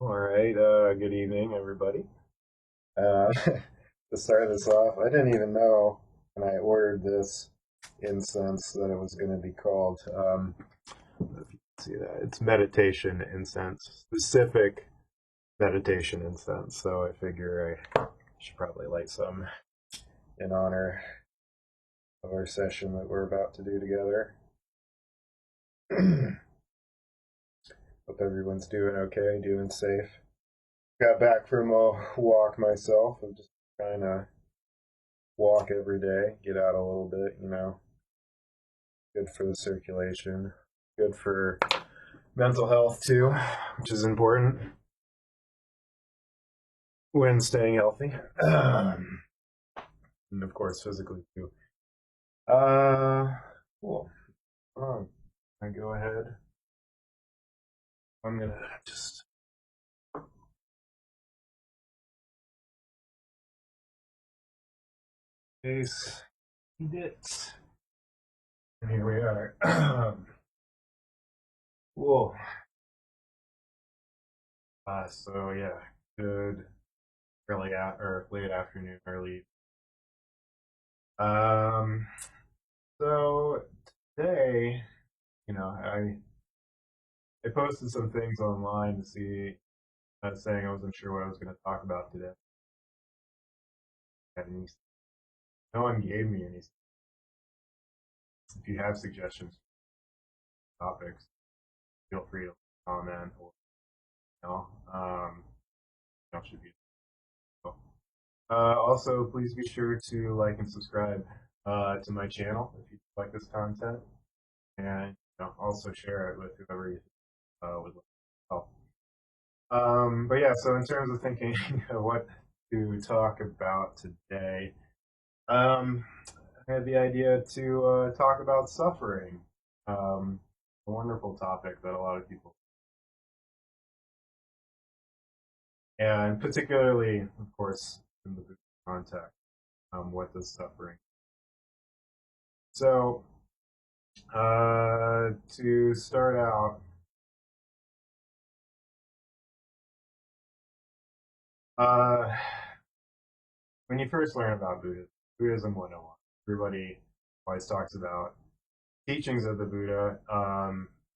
All right, good evening, everybody. To start this off, I didn't even know when I ordered this incense that it was going to be called. If you can see that, it's meditation incense, specific meditation incense. So I figure I should probably light some in honor of our session that we're about to do together. Hope everyone's doing okay, doing safe. Got back from a walk myself. I'm just trying to walk every day, get out a little bit. Good for the circulation, good for mental health too, which is important when staying healthy. And of course, physically too. Cool. I go ahead. I'm gonna just paste it. And here we are. Cool. So yeah, good or late afternoon, early. Um, so today, I posted some things online to see, saying I wasn't sure what I was going to talk about today. And no one gave me any. If you have suggestions for topics, feel free to comment or you know, um, should be. Also, please be sure to like and subscribe to my channel if you like this content, and also share it with whoever you would like to help. But yeah, so in terms of thinking what to talk about today, um, I had the idea to talk about suffering, a wonderful topic that a lot of people, and particularly, of course, in the Buddhist context, what does suffering? So, to start out, uh, when you first learn about Buddhism 101, everybody always talks about teachings of the Buddha,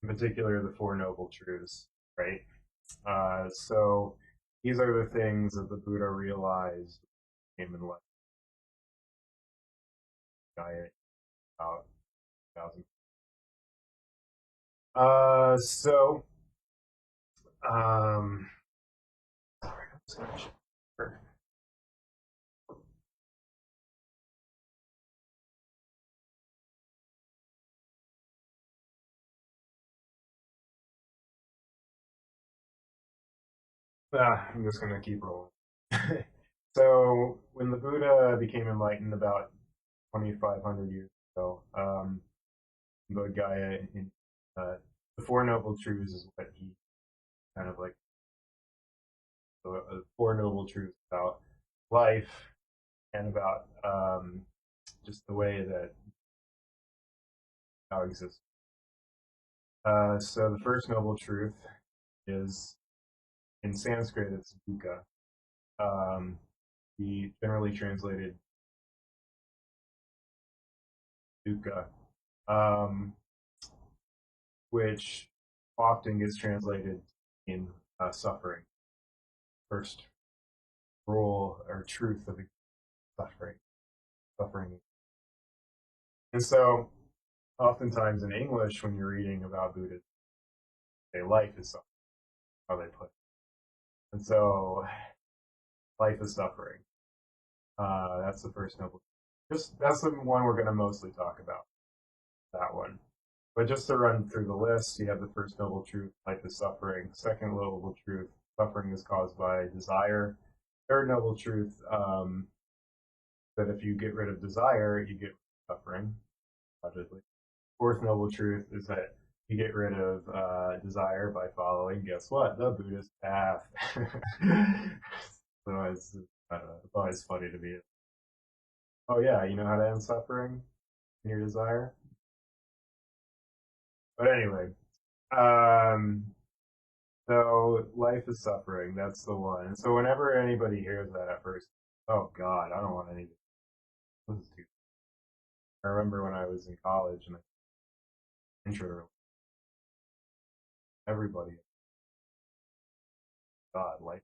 in particular the Four Noble Truths, right? So these are the things that the Buddha realized came in left diet about 1,000. So um, I'm just gonna keep rolling. So when the Buddha became enlightened about 2,500 years ago, Bodh Gaya in the Four Noble Truths is what he kind of like the Four Noble Truths about life and about just the way that how exists. So the first noble truth is in Sanskrit it's dukkha. Um, he generally translated dukkha, um, which often gets translated in suffering. First rule or truth of suffering. And so, oftentimes in English, when you're reading about Buddhism, say life is suffering, how they put it. And so, life is suffering. That's the first noble. Just that's the one we're going to mostly talk about. That one. But just to run through the list, you have the first noble truth, life is suffering. Second noble truth, suffering is caused by desire. Third noble truth, that if you get rid of desire, you get suffering, logically. Fourth noble truth is that you get rid of desire by following, guess what? The Buddhist path. So I don't know, it's always funny to me. Oh yeah, you know how to end suffering in your desire? But anyway, um, So life is suffering. That's the one. And so whenever anybody hears that at first, oh God, I don't want any. This is too. I remember when I was in college and intro, everybody, God, life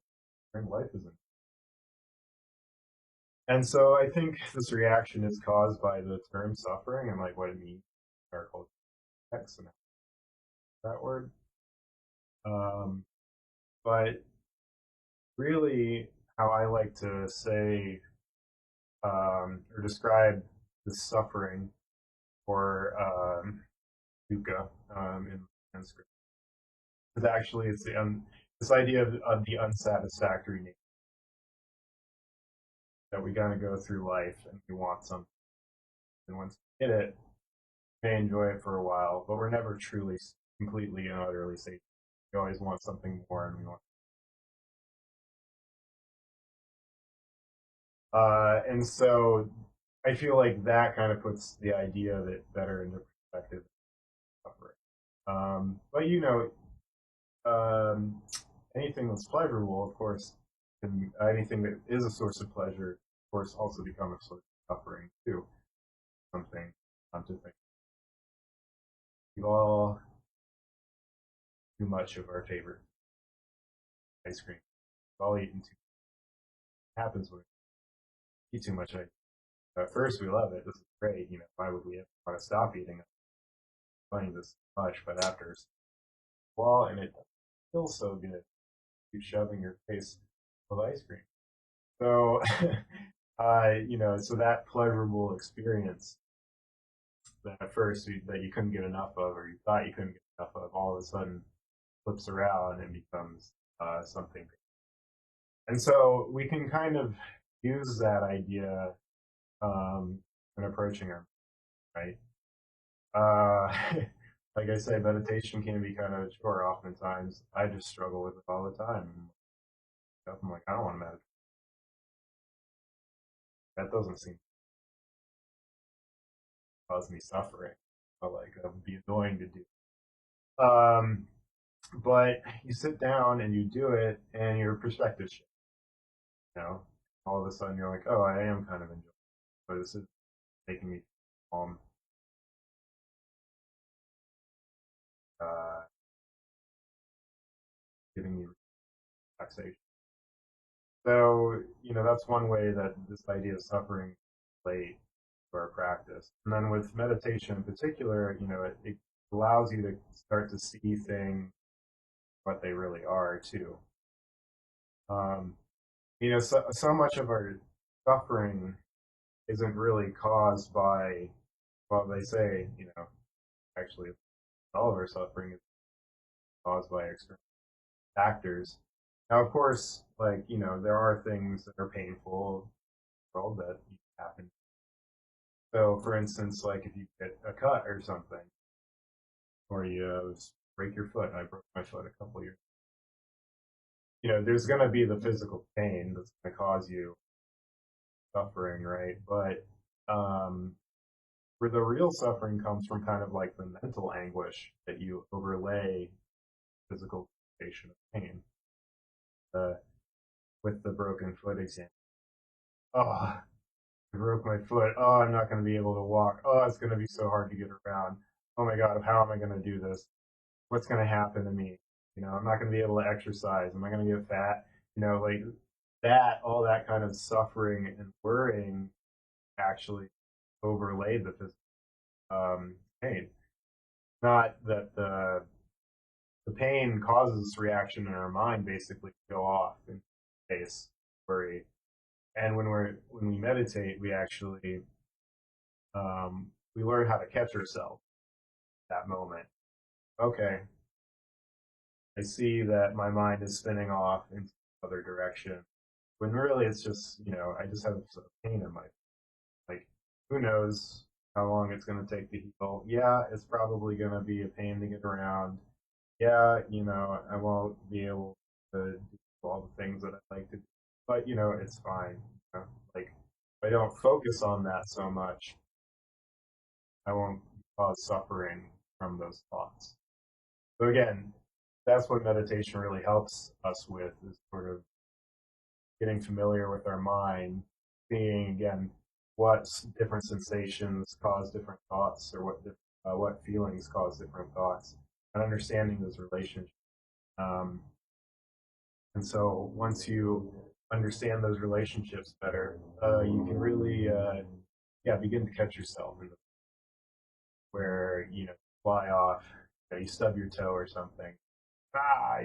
isn't. And so I think this reaction is caused by the term suffering and like what it means in our culture text and that word. Um, but really, how I like to say or describe the suffering or dukkha in Sanskrit is actually it's this idea of the unsatisfactory nature that we gotta go through life and we want something, and once we get it, we may enjoy it for a while, but we're never truly completely and utterly satisfied. We always want something more, and we want. And so I feel like that kind of puts the idea of it better into perspective. But um, anything that's pleasurable, of course, and anything that is a source of pleasure, of course, also become a source of suffering too. Something to think. We've all too much of our favorite ice cream. We've all eaten too. It happens when we eat too much ice. At first, we love it. This is great. Why would we ever want to stop eating it? Playing this much, but after well, and it feels so good. You shoving your face full of ice cream. So, so that pleasurable experience that at first that you couldn't get enough of, or you thought you couldn't get enough of, all of a sudden flips around and becomes something. And so we can kind of use that idea when approaching our right. Uh, like I say, meditation can be kind of a chore. Oftentimes, I just struggle with it all the time. I'm like, I don't want to meditate. That doesn't seem to cause me suffering, but like be annoying to do. Um, but you sit down and you do it, and your perspective shifts. You know, all of a sudden you're like, oh, I am kind of enjoying it. But this is making me calm, uh, giving me relaxation. So, that's one way that this idea of suffering relates to our practice. And then with meditation in particular, it allows you to start to see things what they really are too. Um, so much of our suffering isn't really caused by, well, they say, actually all of our suffering is caused by external factors. Now, of course, like, there are things that are painful in the world that happen. So, for instance, like if you get a cut or something, or you break your foot, and I broke my foot a couple of years, there's going to be the physical pain that's going to cause you suffering, right? But where the real suffering comes from kind of like the mental anguish that you overlay physical sensation of pain. Uh, with the broken foot example. Oh, I broke my foot. Oh, I'm not going to be able to walk. Oh, it's going to be so hard to get around. Oh my God, how am I going to do this? What's going to happen to me? I'm not going to be able to exercise. Am I going to get fat? Like that, all that kind of suffering and worrying actually overlaid the physical pain. Not that the pain causes this reaction in our mind basically to go off in case worry. And when we meditate, we actually we learn how to catch ourselves at that moment. Okay, I see that my mind is spinning off into other direction. When really it's just I just have some pain in my like who knows how long it's going to take to heal. Yeah, it's probably going to be a pain to get around. Yeah, I won't be able to do all the things that I like to do, but it's fine. Like if I don't focus on that so much, I won't cause suffering from those thoughts. So again, that's what meditation really helps us with, is sort of getting familiar with our mind, seeing again what different sensations cause different thoughts, or what feelings cause different thoughts, and understanding those relationships. Um, and so once you understand those relationships better, you can really, yeah, begin to catch yourself in the, where fly off, you stub your toe or something. Ah,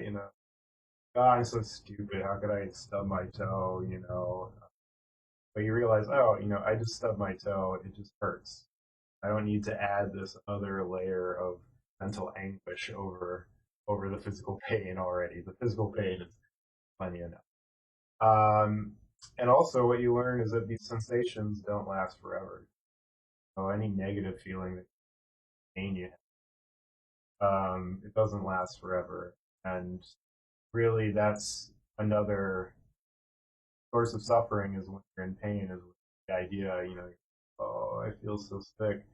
God, I'm so stupid. How could I stub my toe? But you realize, oh, I just stubbed my toe. It just hurts. I don't need to add this other layer of mental anguish over the physical pain already. The physical pain is plenty enough. Um, and also, what you learn is that these sensations don't last forever. So any negative feeling that pain you have, it doesn't last forever. And really, that's another source of suffering, is when you're in pain, is the idea, oh, I feel so sick.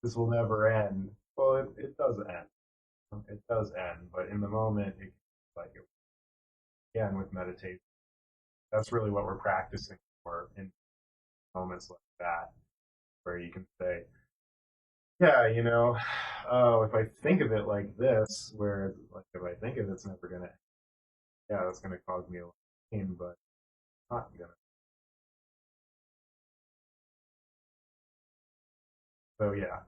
This will never end. Well, it does end. It does end, but in the moment, it like it, again with meditation. That's really what we're practicing for in moments like that, where you can say, yeah, oh, if I think of it like this, where like if I think of it's never gonna, yeah, that's gonna cause me a lot of pain, but it's not gonna. So yeah,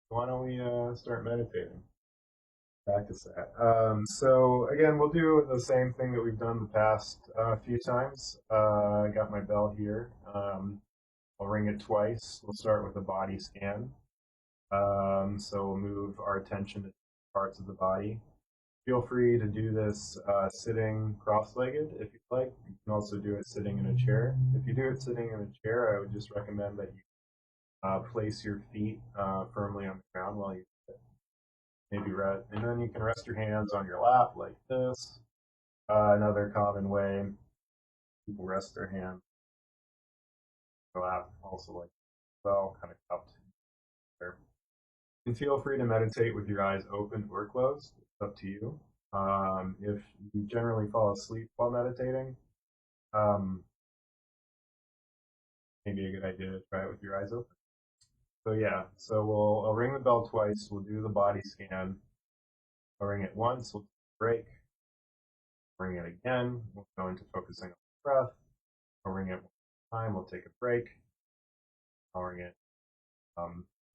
why don't we start meditating? Practice that. So again, we'll do the same thing that we've done the past few times. I got my bell here. I'll ring it twice. We'll start with a body scan. So we'll move our attention to parts of the body. Feel free to do this sitting cross-legged if you'd like. You can also do it sitting in a chair. If you do it sitting in a chair, I would just recommend that you place your feet firmly on the ground while you maybe rest, and then you can rest your hands on your lap like this. Another common way people rest their hands on their lap, also like well, kind of cupped there. And feel free to meditate with your eyes open or closed. It's up to you. If you generally fall asleep while meditating, um, maybe a good idea to try it with your eyes open. So yeah, so I'll ring the bell twice. We'll do the body scan. I'll ring it once. We'll take a break. Ring it again. We'll go into focusing on the breath. I'll ring it one time. We'll take a break. I'll ring it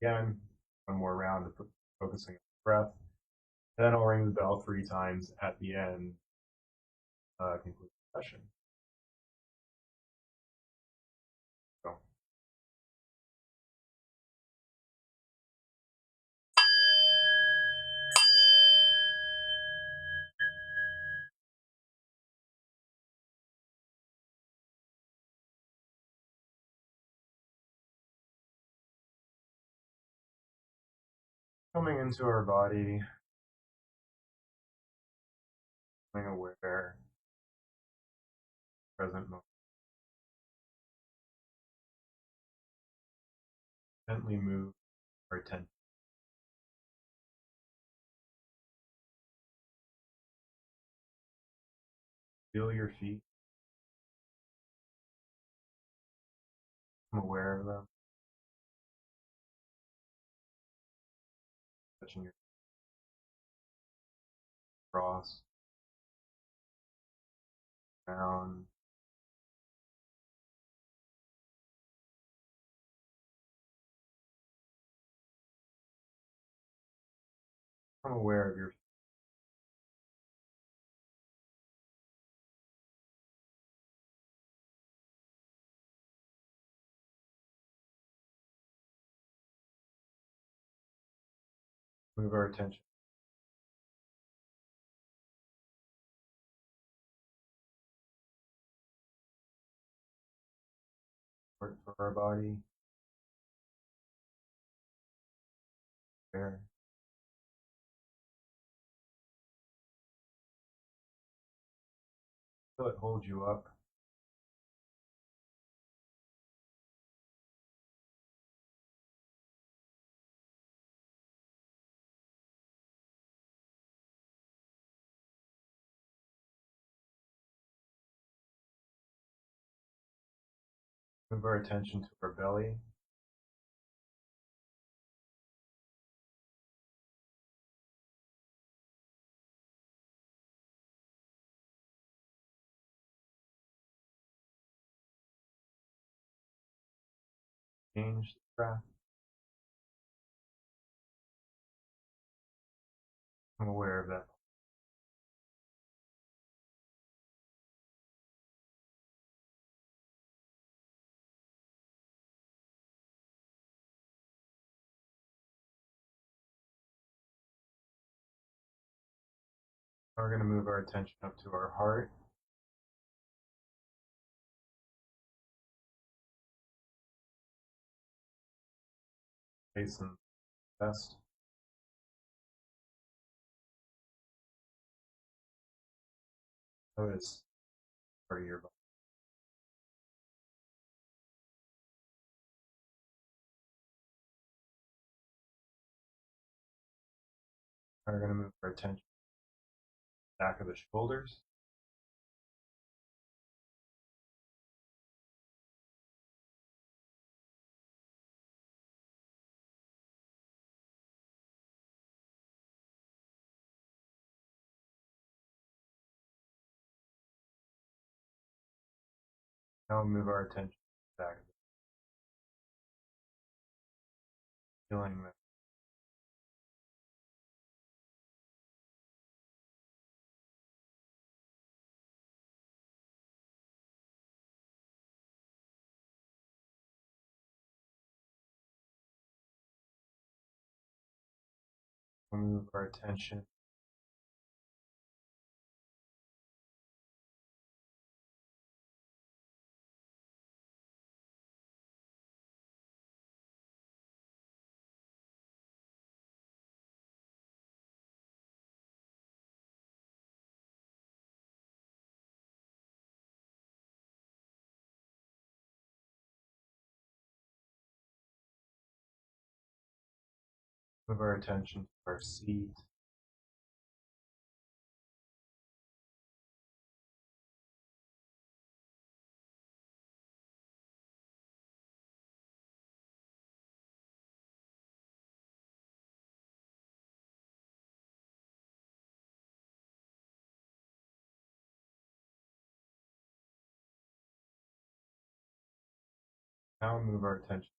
again. One more round of focusing on the breath. Then I'll ring the bell 3 times at the end. Conclude the session. So coming into our body, becoming aware, present moment. Gently move our attention. Feel your feet. Become aware of them. Touching your cross, down. Become aware of your move our attention for our body. There. Feel it hold you up. Move our attention to our belly. Change the breath. I'm aware of that. We're going to move our attention up to our heart. Facing the chest. Notice part of your body. We're going to move our attention back of the shoulders. Now we'll move our attention back, feeling that. We'll move our attention move our attention to our seat. Now we'll move our attention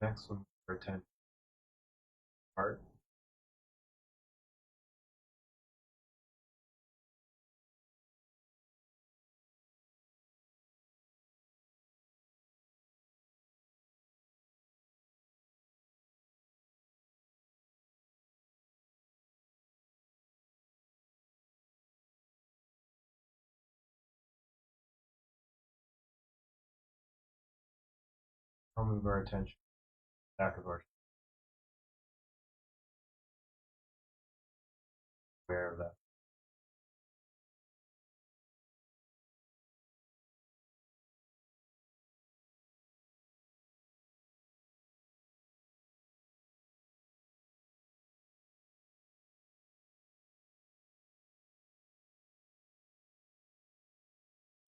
next. We'll move our attention to our heart. I'll move our attention back of our aware of that.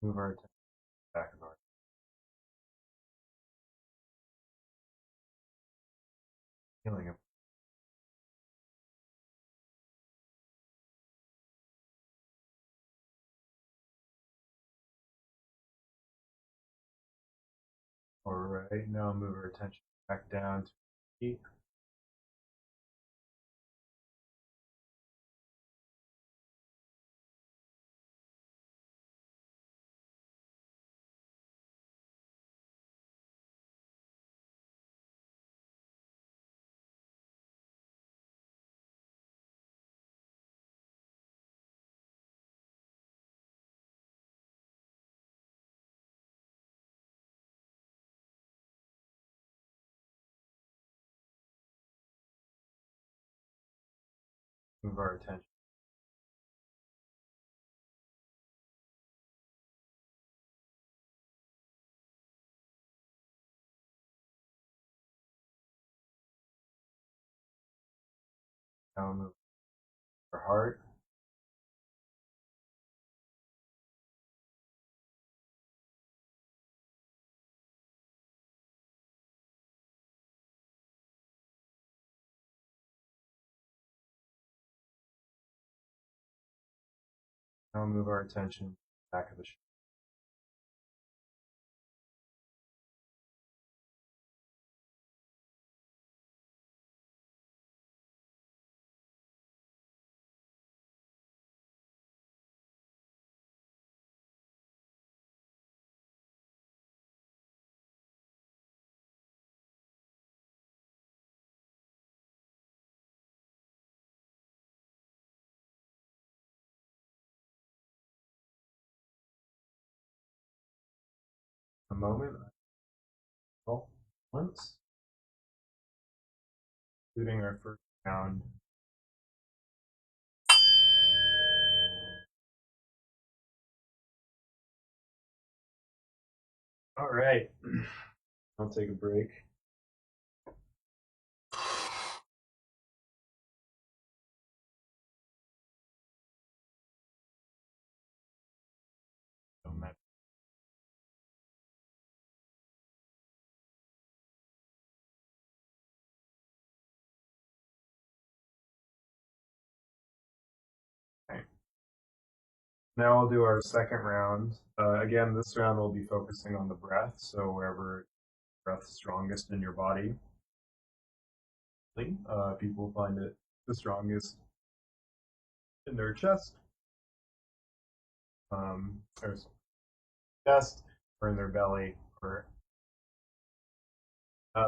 Move our attention back of our feeling of. All right, now move our attention back down to the feet. Move our attention. Now move our heart. Now move our attention back of the shoulder. A moment. Once, including our first round. All right. I'll take a break. Okay. Now we'll do our second round. Again, this round we'll be focusing on the breath. So wherever breath is strongest in your body, people find it the strongest in their chest, or chest, or in their belly. Or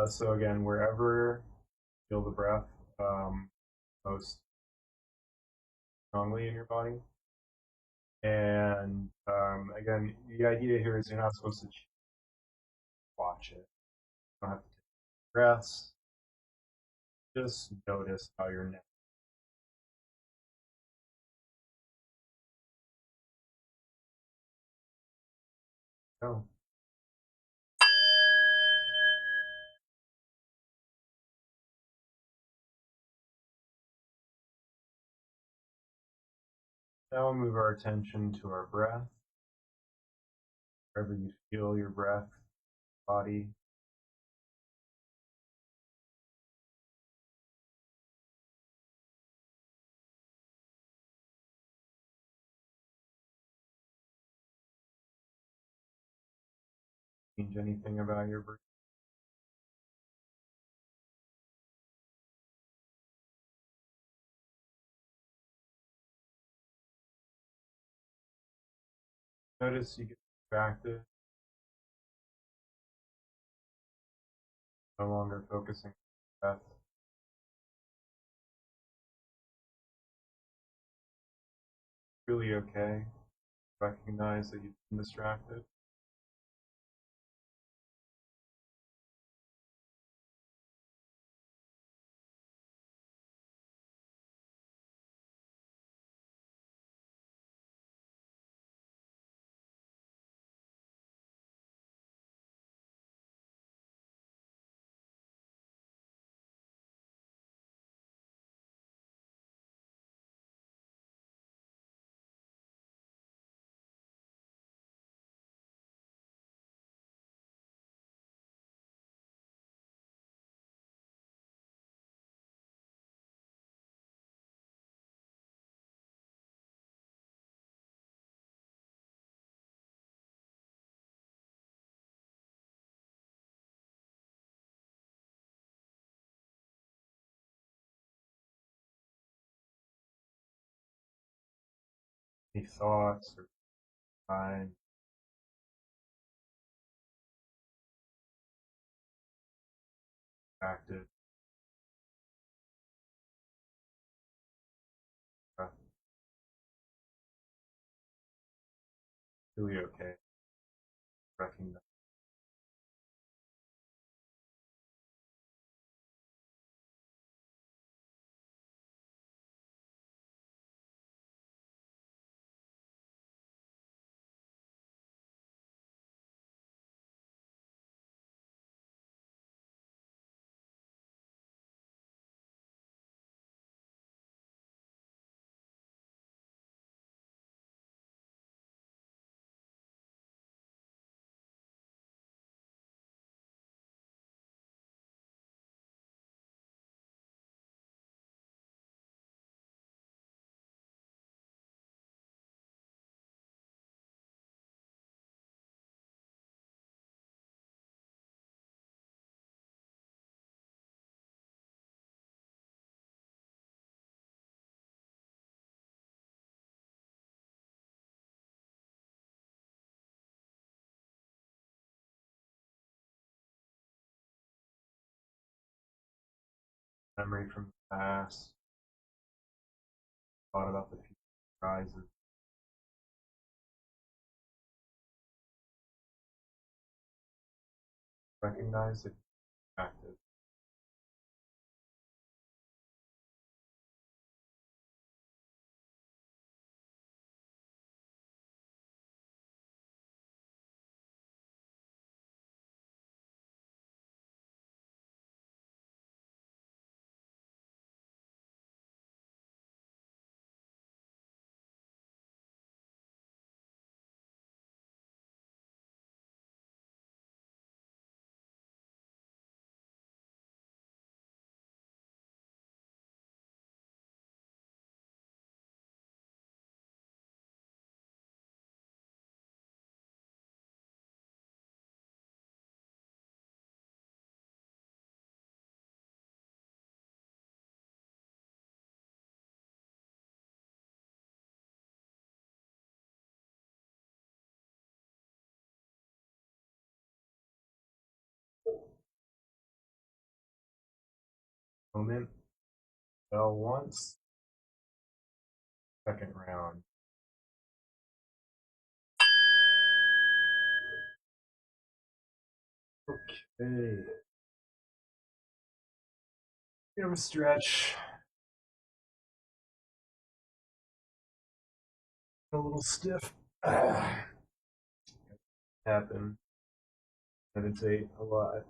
so again, wherever you feel the breath most strongly in your body. And again, the idea here is you're not supposed to watch it. You don't have to take breaths. Just notice how your neck goes. Now we'll move our attention to our breath. Wherever you feel your breath, body. Change anything about your breath. Notice you get distracted, no longer focusing on the breath. Really okay. Recognize that you've been distracted. Any thoughts or mind active breath. Really okay. Recognize. memory from the past, thought about the future prizes. Recognize it active. Moment. Fell once. Second round. Okay. Give him a stretch. A little stiff. Happen. Meditate a lot.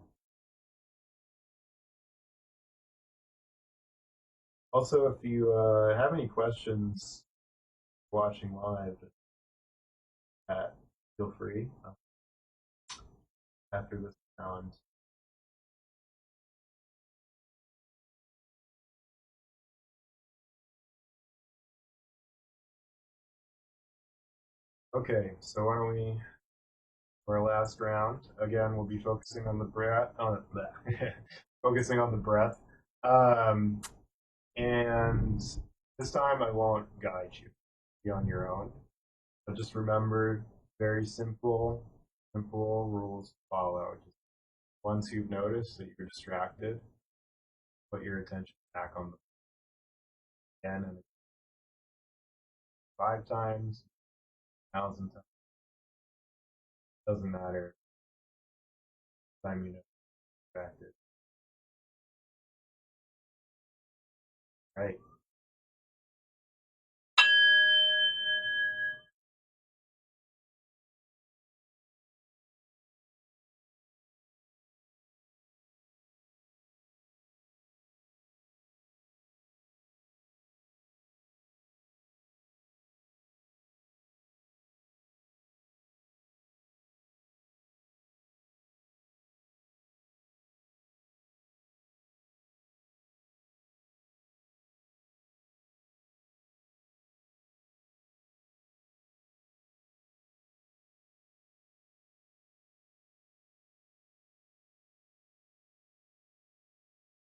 Also, if you have any questions watching live, feel free after this round. Okay, so why don't we, for our last round, again, we'll be focusing on the breath, focusing on the breath. And this time I won't guide you. Be on your own. But just remember, very simple rules to follow. Just once you've noticed that you're distracted, put your attention back on the again and 5 times, 1,000 times. Doesn't matter. Time you know distracted. Right.